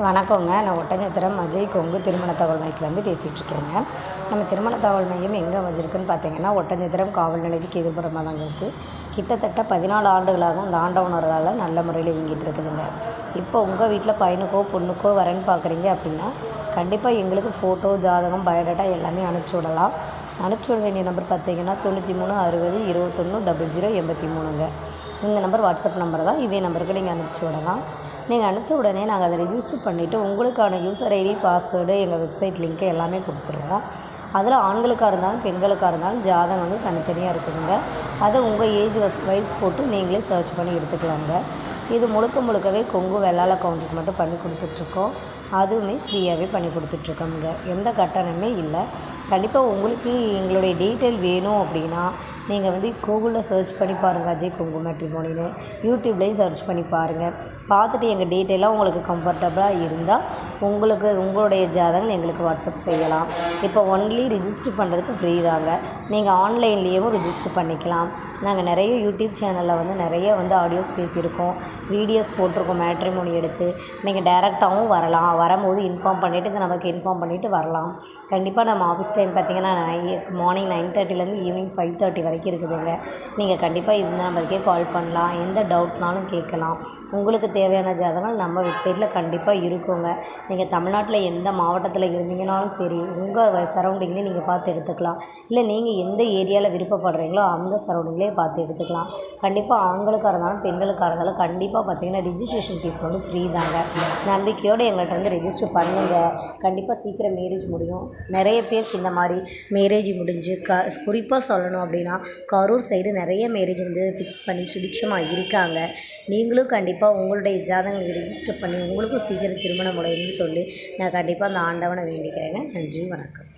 வணக்கங்க. நான் ஒட்டஞ்சத்திரம் அஜய் கொங்கு திருமண தகவல் மையத்துலேருந்து பேசிகிட்ருக்கேங்க. நம்ம திருமண தகவல் மையம் எங்கே அமைஞ்சிருக்குன்னு பார்த்தீங்கன்னா, ஒட்டஞ்சத்திரம் காவல் நிலையத்துக்கு எதிர்ப்புறமாக தாங்க இருக்குது. கிட்டத்தட்ட 14 ஆண்டுகளாக அந்த ஆண்டவனரால் நல்ல முறையில் இயங்கிட்டு இருக்குதுங்க. இப்போ உங்கள் வீட்டில் பையனுக்கோ பொண்ணுக்கோ வரேன்னு பார்க்குறீங்க அப்படின்னா, கண்டிப்பாக எங்களுக்கு ஃபோட்டோ, ஜாதகம், பயோடேட்டா எல்லாமே அனுப்பிச்சி விடலாம். அனுப்பிச்சி விட வேண்டிய நம்பர் பார்த்தீங்கன்னா 93 60 21 00 83ங்க. இந்த நம்பர் வாட்ஸ்அப் நம்பர் தான். இதே நம்பருக்கு நீங்கள் அனுப்பிச்சி விடலாம். நீங்கள் அனுப்பிச்ச உடனே நாங்கள் அதை ரெஜிஸ்டர் பண்ணிவிட்டு உங்களுக்கான யூசர் ஐடி, பாஸ்வேர்டு, எங்கள் வெப்சைட் லிங்க்கு எல்லாமே கொடுத்துருவோம். அதில் ஆண்களுக்காக இருந்தாலும் பெண்களுக்காக இருந்தாலும் ஜாதகம் வந்து தனித்தனியாக இருக்குதுங்க. அதை உங்கள் ஏஜ் வைஸ் போட்டு நீங்களே சர்ச் பண்ணி எடுத்துக்கலாங்க. இது முழுக்கவே கொங்கு வெள்ளாள கவுண்ட்டுக்கு மட்டும் பண்ணி கொடுத்துட்ருக்கோம். அதுவுமே ஃப்ரீயாகவே பண்ணி கொடுத்துட்ருக்கோங்க. எந்த கட்டணமே இல்லை. கண்டிப்பாக உங்களுக்கு எங்களுடைய டீட்டெயில் வேணும் அப்படின்னா நீங்கள் வந்து கூகுளில் சர்ச் பண்ணி பாருங்கள், அஜய் கொங்கு மேட்ரிமோனின்னு. யூடியூப்லேயும் சர்ச் பண்ணி பாருங்கள். பார்த்துட்டு எங்கள் டீட்டெயிலாக உங்களுக்கு கம்ஃபர்டபுளாக இருந்தால் உங்களுடைய ஜாதகம் எங்களுக்கு வாட்ஸ்அப் செய்யலாம். இப்போ ஒன்லி ரிஜிஸ்டர் பண்ணுறதுக்கு ஃப்ரீ தாங்க. நீங்கள் ஆன்லைன்லேயும் ரிஜிஸ்டர் பண்ணிக்கலாம். நாங்கள் நிறைய யூடியூப் சேனலில் வந்து நிறைய ஆடியோஸ் பேசியிருக்கோம், வீடியோஸ் போட்டிருக்கோம் மேட்ரிமோனி எடுத்து. நீங்கள் டைரெக்டாகவும் வரலாம். வரும்போது இன்ஃபார்ம் பண்ணிவிட்டு இந்த நமக்கு இன்ஃபார்ம் பண்ணிவிட்டு வரலாம். கண்டிப்பாக நம்ம ஆஃபீஸ் டைம் பார்த்திங்கன்னா மார்னிங் 9:30லேருந்து ஈவினிங் 5:30 வரைக்கும் இருக்குதுங்க. நீங்கள் கண்டிப்பாக இந்த நம்பருக்கே கால் பண்ணலாம். எந்த டவுட்னாலும் கேட்கலாம். உங்களுக்கு தேவையான ஜாதகம் நம்ம வெப்சைட்டில் கண்டிப்பாக இருக்குங்க. நீங்கள் தமிழ்நாட்டில் எந்த மாவட்டத்தில் இருந்தீங்கனாலும் சரி, உங்கள் சரௌண்டிங்லேயே நீங்கள் பார்த்து எடுத்துக்கலாம். இல்லை நீங்கள் எந்த ஏரியாவில் விருப்பப்படுறீங்களோ அந்த சரௌண்டிங்லேயே பார்த்து எடுத்துக்கலாம். கண்டிப்பாக ஆண்களுக்காக இருந்தாலும் பெண்களுக்காக இருந்தாலும் கண்டிப்பாக பார்த்திங்கன்னா ரிஜிஸ்ட்ரேஷன் ஃபீஸ் வந்து ஃப்ரீ தாங்க. நம்பிக்கையோடு எங்கள்கிட்ட வந்து ரெஜிஸ்டர் பண்ணுங்கள். கண்டிப்பாக சீக்கிரம் மேரேஜ் முடியும். நிறைய பேருக்கு இந்த மாதிரி மேரேஜ் முடிஞ்சு குறிப்பாக சொல்லணும் அப்படின்னா கரூர் சைடு நிறைய மேரேஜ் வந்து ஃபிக்ஸ் பண்ணி சுபிக்ஷமாக இருக்காங்க. நீங்களும் கண்டிப்பாக உங்களுடைய ஜாதகங்களை ரெஜிஸ்டர் பண்ணி உங்களுக்கும் சீக்கிரம் திருமணம் முடியும்னு சொல்லி நான் கண்டிப்பாக அந்த ஆண்டவனை வேண்டிக்கிறேங்க. நன்றி, வணக்கம்.